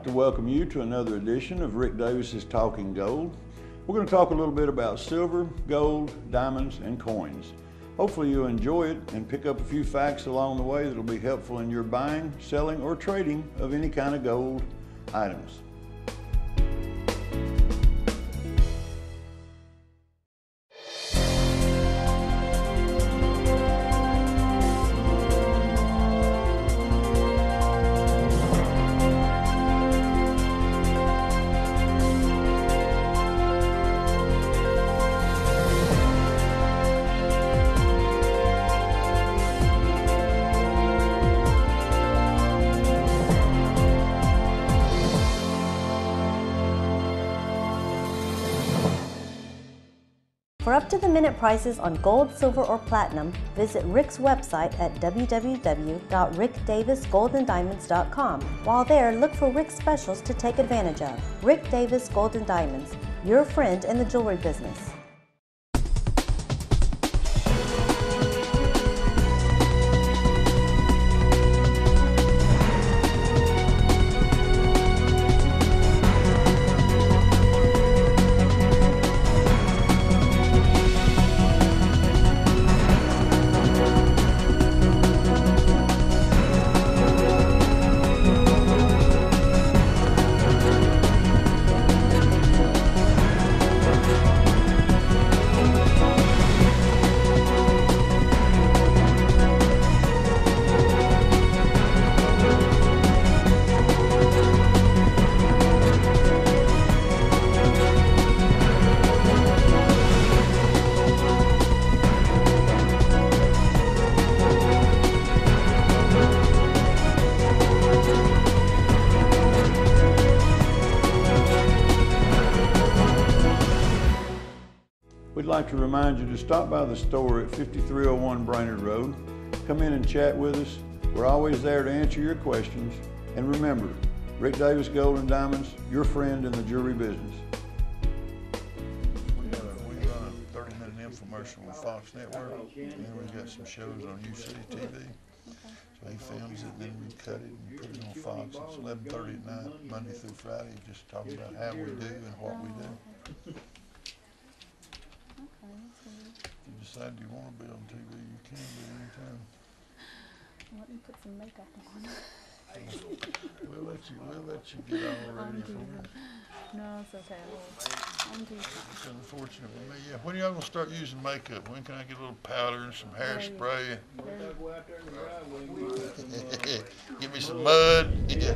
to welcome you to another edition of Rick Davis's Talking Gold. We're going to talk a little bit about silver, gold, diamonds, and coins. Hopefully you'll enjoy it and pick up a few facts along the way that will be helpful in your buying, selling, or trading of any kind of gold items. For up-to-the-minute prices on gold, silver, or platinum, visit Rick's website at www.rickdavisgoldanddiamonds.com. While there, look for Rick's specials to take advantage of. Rick Davis Gold and Diamonds, your friend in the jewelry business. We'd like to remind you to stop by the store at 5301 Brainerd Road. Come in and chat with us. We're always there to answer your questions. And remember, Rick Davis Gold and Diamonds, your friend in the jewelry business. We run a 30-minute infomercial on Fox Network, and then we've got some shows on UC TV. So he films it, and then we cut it and put it on Fox. It's 11:30 at night, Monday through Friday, just talking about how we do and what we do. If you decide you want to be on TV, you can be anytime. Let me put some makeup on. We'll let you get all ready for it. No, it's okay. I'm too It's unfortunate with me. Yeah, when are y'all gonna start using makeup? When can I get a little powder and some hairspray? Give me some mud. Yeah.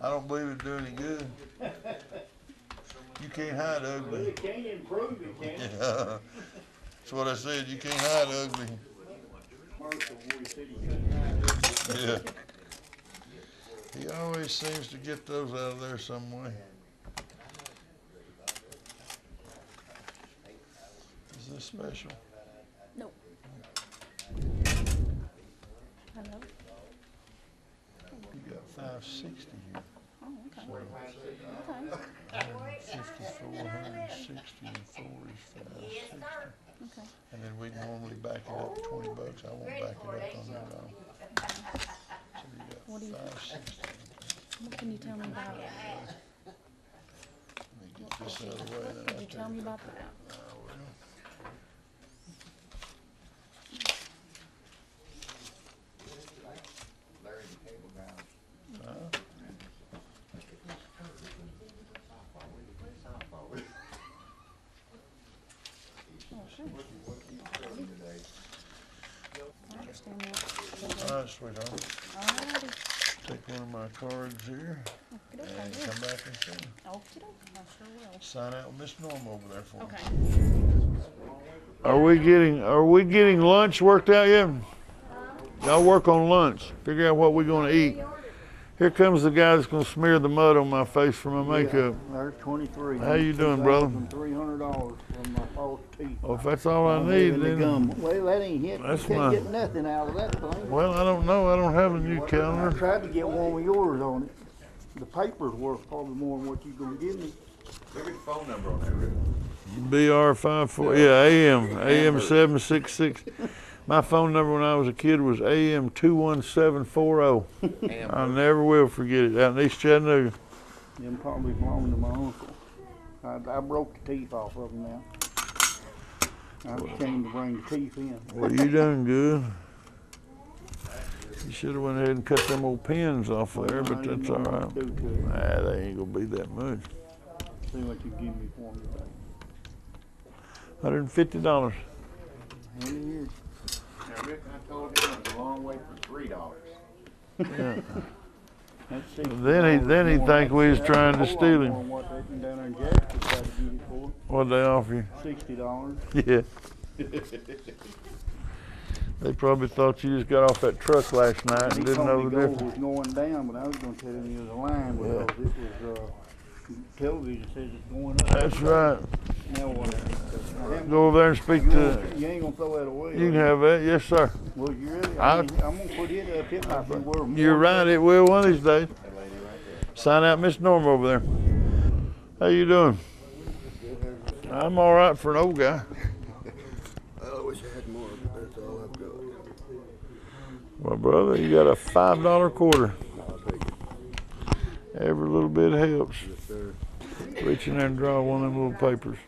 I don't believe it'd do any good. You can't hide ugly. Well, it can't improve it, can it? Yeah. That's what I said. You can't hide ugly. Yeah. He always seems to get those out of there some way. Is this special? No. Hello? You got 560 here. Oh, okay. So, Okay. 54, 160, and 4 is 560. Okay. And then we normally back it up to $20. I won't back it up on that at all. So you got What do you- 560. What can you tell me about it? Let me get this out of the way. Then Could I'll you tell me about that? I understand that. All right, sweetheart. Alrighty. Take one of my cards here and come back and see me. Okey-doke, I sure will. Sign out with Miss Norm over there for me. Okay. Are we getting lunch worked out yet? Y'all work on lunch. Figure out what we're gonna eat. Here comes the guy that's gonna smear the mud on my face for my makeup. There's 23. How you doing, brother? $300 from my false teeth. Well, if that's all I need, The then. gum. Well, that ain't hit. That's You can't my- get nothing out of that thing. Well, I don't know. I don't have a new I calendar. tried to get one with yours on it. The paper's worth probably more than what you're gonna give me. Look at the phone number on there, Rick. BR54. Yeah, AM 766. My phone number when I was a kid was AM 21740. I never will forget it. Out in East Chattanooga. Them probably belong to my uncle. I broke the teeth off of them now. I came to bring the teeth in. Well, you done good. You should have went ahead and cut them old pins off there, but that's all right. Nah, they ain't gonna be that much. See what you give me for me today. $150. Hand here. Now, Rick, I told him it was a long way for $3. Yeah. That's $60 Then he'd more. think we was trying to That's a steal whole lot him. more than what they can down there in Jackson try to get it for. What'd they offer you? $60. Yeah. They probably thought you just got off that truck last night and He didn't told know me the gold difference. was going down, but I was gonna tell him it was a line because it was, television says it's going up. That's right. Now what? Go over there and speak to. You ain't gonna throw that away. You can have that, yes, sir. Well, you really? I- I'm gonna put it up. It might be worth more. You're right. It will one of these days. Sign out Miss Norm over there. How you doing? I'm all right for an old guy. I wish I had more, but that's all I've got. Well, brother, you got a $5 quarter. I'll take it. Every little bit helps. Yes, sir. Reach in there and draw one of them little papers.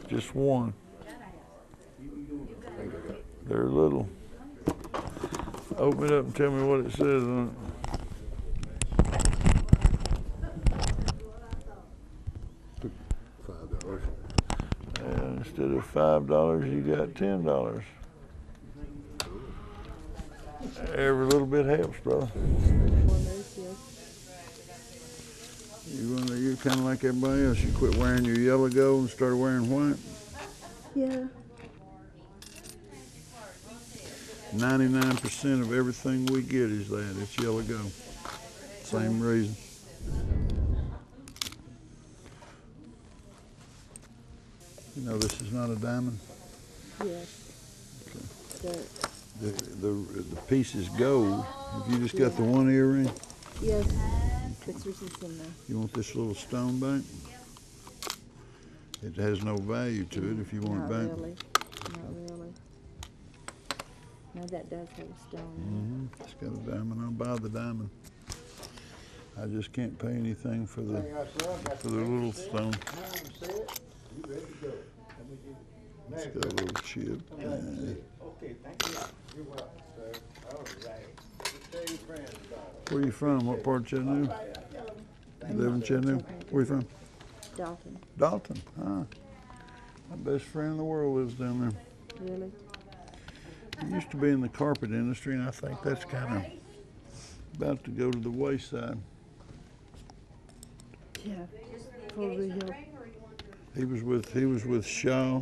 Just one. They're little. Open it up and tell me what it says on it. $5. And instead of $5, you got $10. Every little bit helps, brother. You're kind of like everybody else. You quit wearing your yellow gold and started wearing white. Yeah. 99% of everything we get is that. It's yellow gold. Same reason. You know this is not a diamond. Yes. The piece is gold. If you just got the one earring, Yes. That's what it's in there. you want this little stone back? It has no value to it if you want Not it back. really. Not really. No, that does have a stone. It's got a diamond. I'll buy the diamond. I just can't pay anything for the little stone. It's got a little chip. Okay, thank you. You're welcome, sir. All right. Just tell your friends about it. Where you from? What part of Chattanooga? You live in Chattanooga? Where you from? Dalton. Dalton. Ah. My best friend in the world lives down there. Really? He used to be in the carpet industry, and I think that's kind of about to go to the wayside. Yeah. For real. He was with Shaw.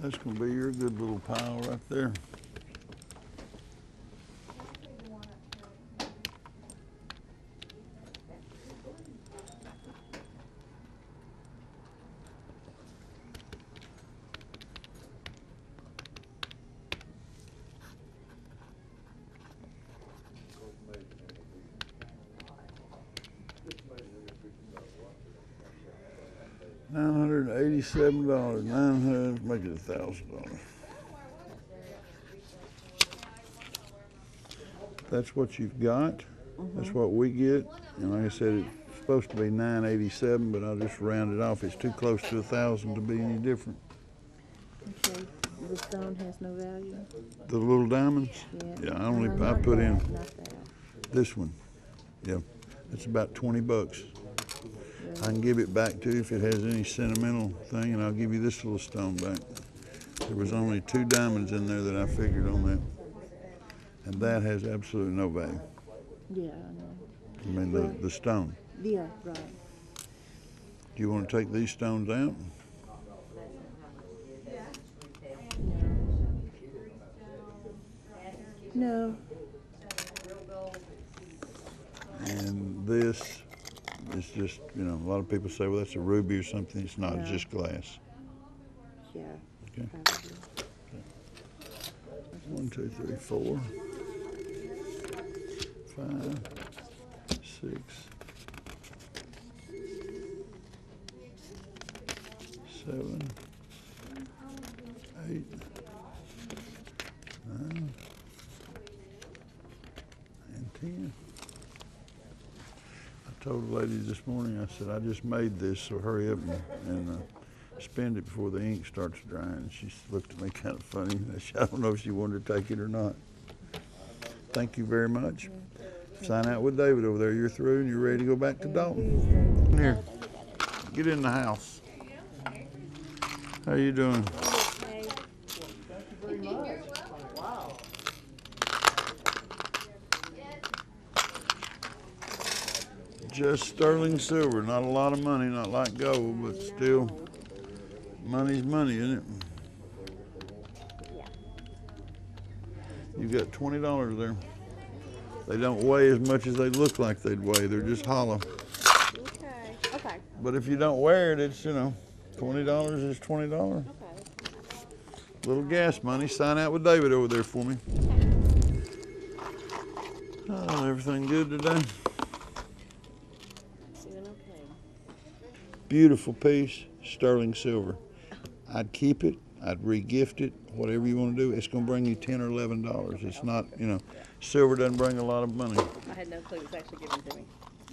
That's gonna be your good little pile right there. $987. 900. Make it $1,000. That's what you've got. That's what we get. And like I said, it's supposed to be $987, but I'll just round it off. It's too close to $1,000 to be any different. Okay. The stone has no value. The little diamonds. Yeah. Yeah, No, I not put that, in Not that. this one. Yeah, it's about $20. I can give it back to you if it has any sentimental thing, and I'll give you this little stone back. There was only 2 diamonds in there that I figured on that, and that has absolutely no value. Yeah, I know. I mean, the stone. Yeah, right. Do you want to take these stones out? No. And this is just, you know, a lot of people say, well, that's a ruby or something. It's not, it's Yeah. just glass. Yeah. Okay. Probably. 1, 2, 3, 4, 5, 6, 7, 8, 9, and 10. I told the lady this morning, I said, I just made this, so hurry up and spend it before the ink starts drying. And she looked at me kind of funny. I don't know if she wanted to take it or not. Thank you very much. Sign out with David over there. You're through and you're ready to go back to Dalton. Here, get in the house. How you doing? Just sterling silver, not a lot of money, not like gold, but still, money's money, isn't it? You got $20 there. They don't weigh as much as they look like they'd weigh. They're just hollow. Okay. Okay. But if you don't wear it, it's, you know, $20 is $20. Okay. Little gas money. Sign out with David over there for me. Oh, everything good today? Doing okay. Beautiful piece, sterling silver. I'd keep it. I'd re-gift it. Whatever you want to do. It's going to bring you $10 or $11. It's not, you know, silver doesn't bring a lot of money. I had no clue it was actually given to me.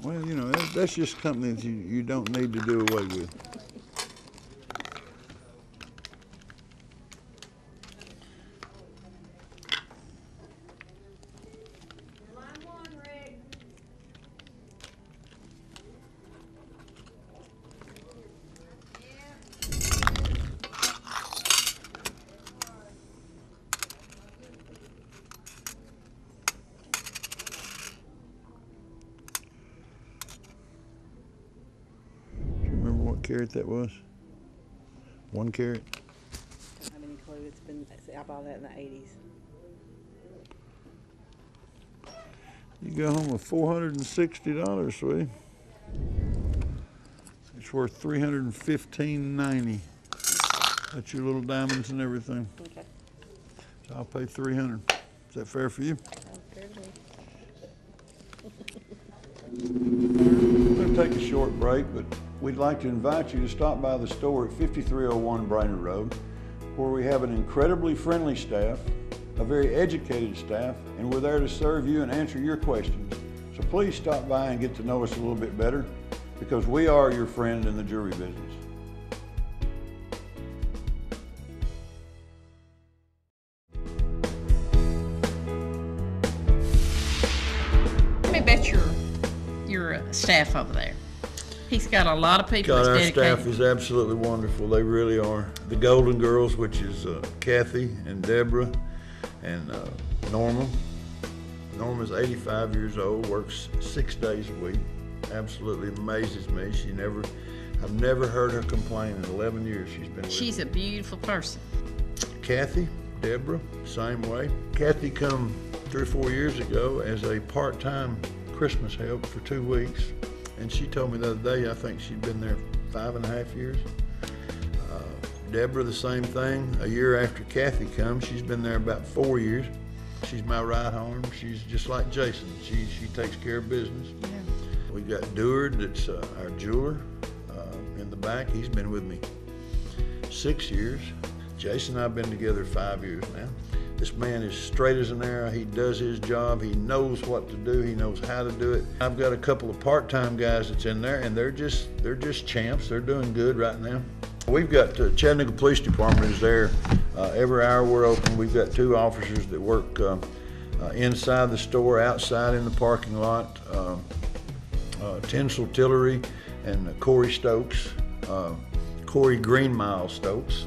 Well, you know, that's just something that you don't need to do away with. Carat that was? 1 carat? Don't have any clue. It's been, I bought that in the 80s. You go home with $460, sweetie. It's worth $315.90. That's your little diamonds and everything. Okay. So I'll pay $300. Is that fair for you? Sounds fair to me. We're going to take a short break, but we'd like to invite you to stop by the store at 5301 Brainerd Road, where we have an incredibly friendly staff, a very educated staff, and we're there to serve you and answer your questions. So please stop by and get to know us a little bit better, because we are your friend in the jewelry business. Tell me about your staff over there. He's got a lot of people that's God, our dedicated. staff is absolutely wonderful. They really are. The Golden Girls, which is Kathy and Deborah and Norma. Norma's 85 years old, works 6 days a week. Absolutely amazes me. I've never heard her complain in 11 years she's been with She's me. a beautiful person. Kathy, Deborah, same way. Kathy come 3 or 4 years ago as a part-time Christmas help for 2 weeks. And she told me the other day, I think she'd been there 5.5 years. Deborah, the same thing. A year after Kathy comes, she's been there about 4 years. She's my right arm. She's just like Jason. She takes care of business. Yeah. We got Deward, that's our jeweler in the back. He's been with me 6 years. Jason and I have been together 5 years now. This man is straight as an arrow. He does his job. He knows what to do. He knows how to do it. I've got a couple of part-time guys that's in there, and they're just champs. They're doing good right now. We've got Chattanooga Police Department is there. Every hour we're open. We've got 2 officers that work inside the store, outside in the parking lot. Tinsel Tillery and Corey Stokes, Corey Greenmile Stokes.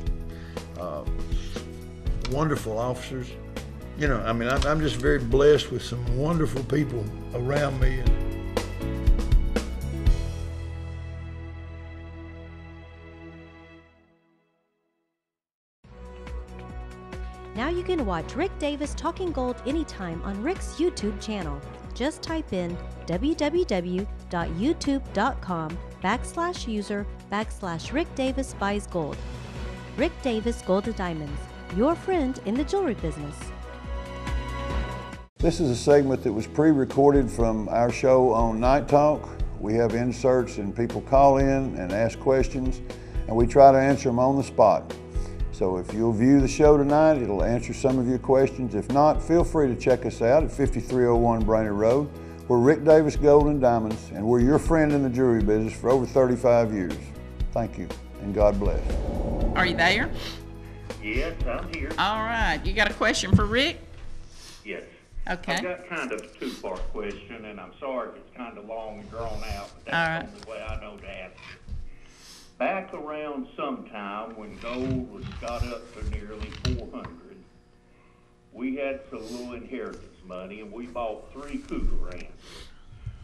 Wonderful officers. You know, I mean, I'm just very blessed with some wonderful people around me. Now you can watch Rick Davis Talking Gold anytime on Rick's YouTube channel. Just type in www.youtube.com/user/Rick Davis Buys Gold. Rick Davis Gold and Diamonds, your friend in the jewelry business. This is a segment that was pre-recorded from our show on Night Talk. We have inserts and people call in and ask questions, and we try to answer them on the spot. So if you'll view the show tonight, it'll answer some of your questions. If not, feel free to check us out at 5301 Brainerd Road. We're Rick Davis Gold and Diamonds, and we're your friend in the jewelry business for over 35 years. Thank you, and God bless. Are you there? Yes, I'm here. All right. You got a question for Rick? Yes. Okay. I've got kind of a two-part question, and I'm sorry if it's kind of long and drawn out, but All that's right. the only way I know to ask it. Back around sometime when gold was got up to nearly 400, we had some little inheritance money, and we bought 3 Cougarans.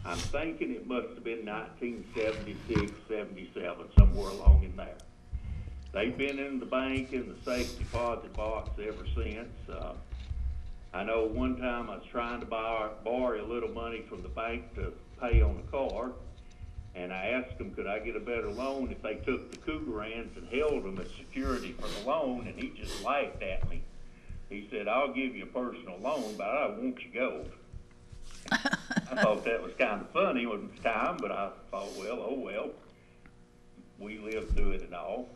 I'm thinking it must have been 1976, 77, somewhere along in there. They've been in the bank in the safe deposit box ever since. I know one time I was trying to borrow a little money from the bank to pay on a card, and I asked them, could I get a better loan if they took the Cougarans and held them as security for the loan, and he just laughed at me. He said, I'll give you a personal loan, but I want your gold. I thought that was kind of funny at the time, but I thought, well, oh well, we lived through it and all.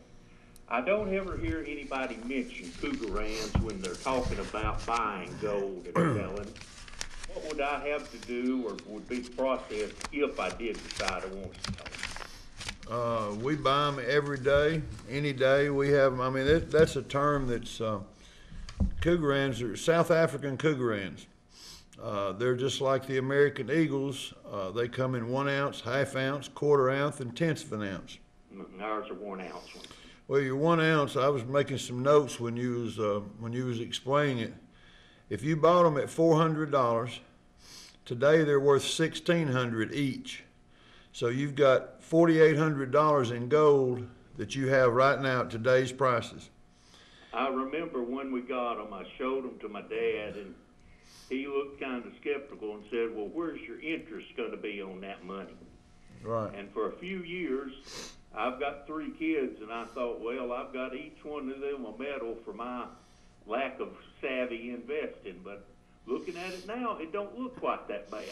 I don't ever hear anybody mention Cougarans when they're talking about buying gold and selling. What would I have to do, or would be the process if I did decide I wanted to sell? We buy them every day, any day. We have them. I mean, that's a term that's Cougarans are South African Cougarans. They're just like the American Eagles. They come in 1 ounce, ½ ounce, ¼ ounce, and 1/10 of an ounce. Ours are 1 ounce ones. Well, your 1 ounce, I was making some notes when you was explaining it. If you bought them at $400, today they're worth $1,600 each. So you've got $4,800 in gold that you have right now at today's prices. I remember when we got them, I showed them to my dad, and he looked kind of skeptical and said, well, where's your interest going to be on that money? Right. And for a few years, I've got 3 kids, and I thought, well, I've got each one of them a medal for my lack of savvy investing. But looking at it now, it don't look quite that bad.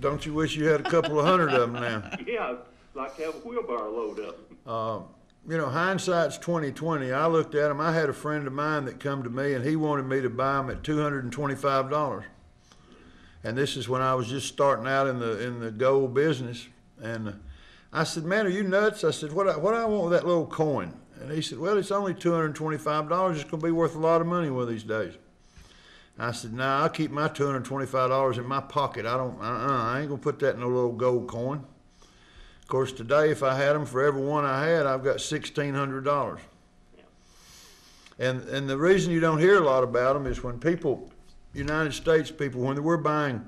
Don't you wish you had a couple of hundred of them now? Yeah, like to have a wheelbarrow load up. You know, hindsight's 20/20. I looked at them. I had a friend of mine that come to me, and he wanted me to buy them at $225. And this is when I was just starting out in the gold business. And I said, man, are you nuts? I said, what I want with that little coin? And he said, well, it's only $225. It's going to be worth a lot of money one of these days. I said, nah, I'll keep my $225 in my pocket. I ain't going to put that in a little gold coin. Of course, today, if I had them for every one I had, I've got $1,600. And the reason you don't hear a lot about them is when people, United States people, when we're buying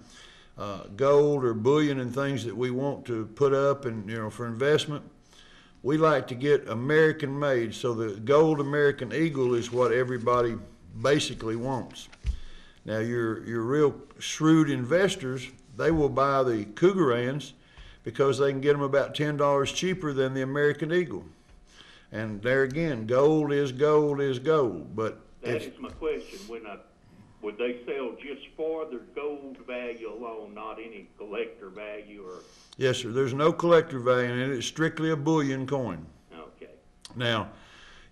gold or bullion and things that we want to put up and, you know, for investment, we like to get American made. So the gold American Eagle is what everybody basically wants. Now your real shrewd investors, they will buy the Cougarans because they can get them about $10 cheaper than the American Eagle. And there again, gold is gold is gold. But that is my question. Would they sell just for their gold value alone, not any collector value? Or? Yes, sir. There's no collector value in it. It's strictly a bullion coin. Okay. Now,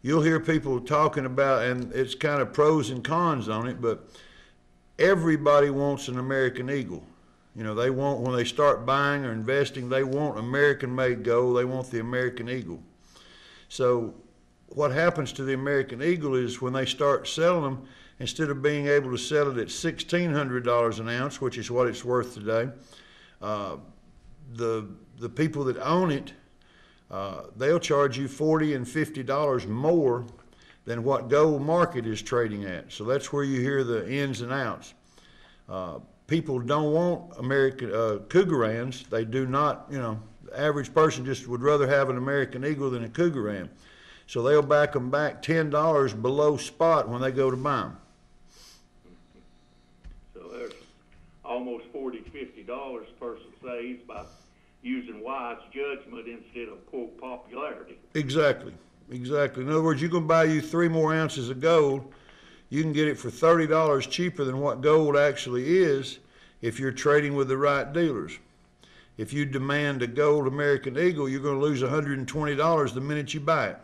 you'll hear people talking about, and it's kind of pros and cons on it, but everybody wants an American Eagle. You know, they want, when they start buying or investing, they want American-made gold. They want the American Eagle. So what happens to the American Eagle is when they start selling them, instead of being able to sell it at $1,600 an ounce, which is what it's worth today, the people that own it, they'll charge you $40 and $50 more than what gold market is trading at. So that's where you hear the ins and outs. People don't want American Cougarans. They do not, you know, the average person just would rather have an American Eagle than a Cougaran. So they'll back them back $10 below spot when they go to buy them. So there's almost $40 to $50 a person saves by using wise judgment instead of, quote, popularity. Exactly. Exactly. In other words, you can buy you 3 more ounces of gold. You can get it for $30 cheaper than what gold actually is if you're trading with the right dealers. If you demand a gold American Eagle, you're going to lose $120 the minute you buy it.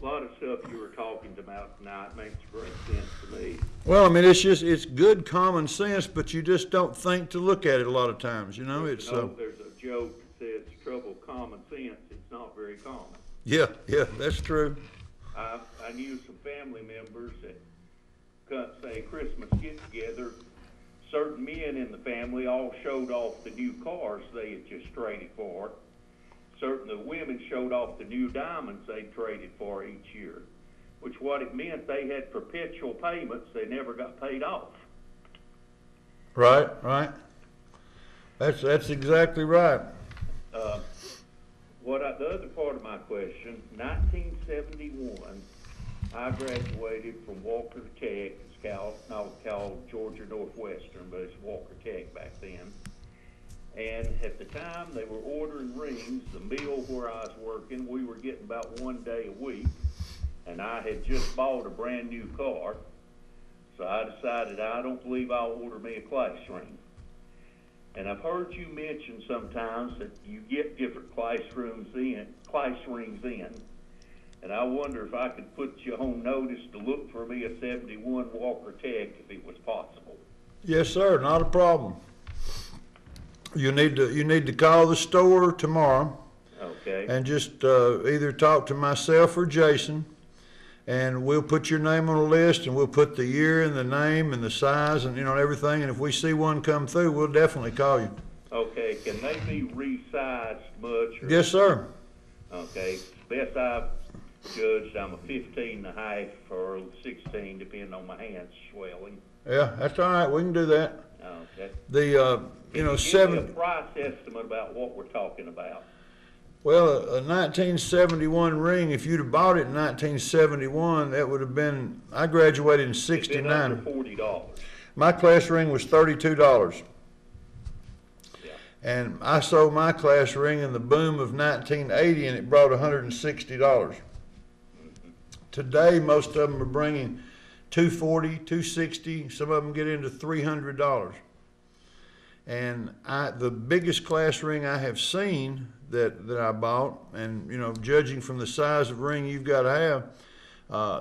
A lot of stuff you were talking about tonight makes great sense to me. Well, I mean, it's good common sense, but you just don't think to look at it a lot of times, you know, it's, There's a joke that says trouble common sense, it's not very common. yeah, that's true. I knew some family members that couldn't say Christmas get-together. Certain men in the family all showed off the new cars they had just traded for. Certain of the women showed off the new diamonds they traded for each year, which what it meant, they had perpetual payments, they never got paid off. Right. That's exactly right. The other part of my question, 1971, I graduated from Walker Tech, it's called Georgia Northwestern, but it's Walker Tech back then. And at the time they were ordering rings, the mill where I was working, we were getting about 1 day a week. And I had just bought a brand new car. So I decided I don't believe I'll order me a class ring. And I've heard you mention sometimes that you get different class rings in. And I wonder if I could put you on notice to look for me a 71 Walker Tech if it was possible. Yes, sir, not a problem. You need to call the store tomorrow. Okay. And just either talk to myself or Jason, and we'll put your name on a list, and we'll put the year and the name and the size and everything. And if we see one come through, we'll definitely call you. Okay. Can they be resized much? Or? Yes, sir. Okay. Best I've judged, I'm a 15.5 or 16, depending on my hands swelling. Yeah, that's all right. We can do that. Okay. The Give me a price estimate about what we're talking about. Well, a 1971 ring, if you'd have bought it in 1971, that would have been, I graduated in 69. It's been under $40. My class ring was $32. Yeah. And I sold my class ring in the boom of 1980, and it brought $160. Today, most of them are bringing $240, $260. Some of them get into $300. And the biggest class ring I have seen that I bought, and judging from the size of ring you've got to have,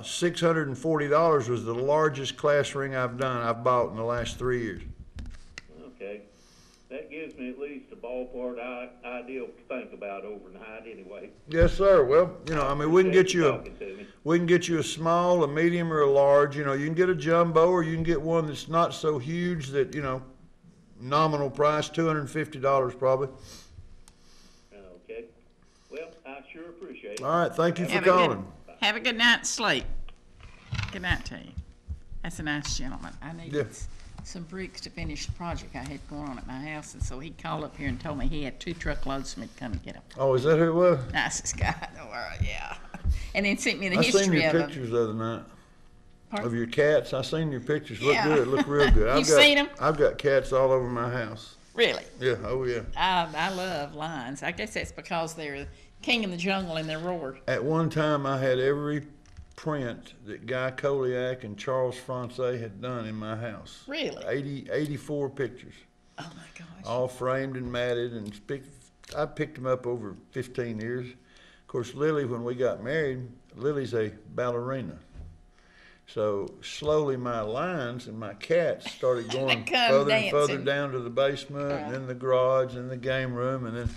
$640 was the largest class ring I've bought in the last 3 years. Okay. That gives me at least a ballpark idea to think about overnight anyway. Yes, sir. Well, we can get you a small, a medium, or a large. You can get a jumbo, or you can get one that's not so huge that, nominal price, $250 probably. Okay. Well, I sure appreciate it. All right. Thank you for calling. Have a good night's sleep. Good night to you. That's a nice gentleman. I needed some bricks to finish the project I had going on at my house, and so he called up here and told me he had 2 truckloads for me to come and get them. Oh, is that who it was? Nicest guy in the world, yeah. And then sent me the I history seen your of them. pictures the other night. Pardon? Of your cats. I seen your pictures. Look Yeah. good. Look real good. You've seen them? I've got cats all over my house. Really? Yeah. Oh, yeah. I love lions. I guess that's because they're king of the jungle and they roar. At one time, I had every print that Guy Koliak and Charles Francais had done in my house. Really? 84 pictures. Oh, my gosh. All framed and matted, and I picked them up over 15 years. Of course, Lily, when we got married, Lily's a ballerina. So slowly my lions and my cats started going further and further down to the basement, and then the garage and the game room, and then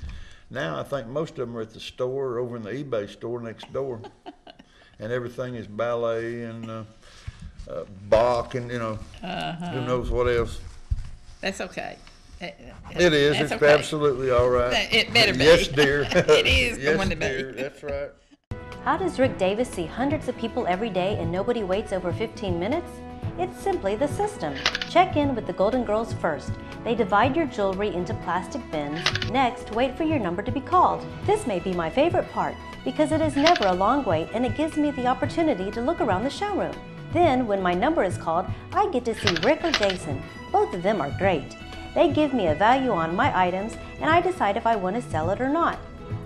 now I think most of them are at the store, over in the eBay store next door. And everything is ballet and Bach and, who knows what else. That's okay. It is. That's It's okay. absolutely all right. It better be. Yes, dear. It is Yes, going to be. dear. That's right. How does Rick Davis see hundreds of people every day and nobody waits over 15 minutes? It's simply the system. Check in with the Golden Girls first. They divide your jewelry into plastic bins. Next, wait for your number to be called. This may be my favorite part because it is never a long wait and it gives me the opportunity to look around the showroom. Then, when my number is called, I get to see Rick or Jason. Both of them are great. They give me a value on my items and I decide if I want to sell it or not.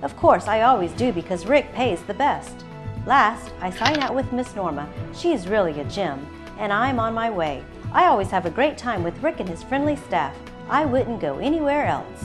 Of course, I always do because Rick pays the best. Last, I sign out with Miss Norma. She's really a gem, and I'm on my way. I always have a great time with Rick and his friendly staff. I wouldn't go anywhere else.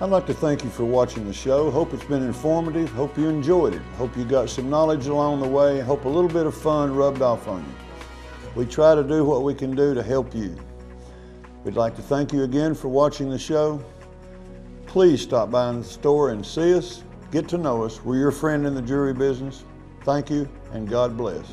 I'd like to thank you for watching the show. Hope it's been informative. Hope you enjoyed it. Hope you got some knowledge along the way. Hope a little bit of fun rubbed off on you. We try to do what we can do to help you. We'd like to thank you again for watching the show. Please stop by in the store and see us. Get to know us. We're your friend in the jewelry business. Thank you, and God bless.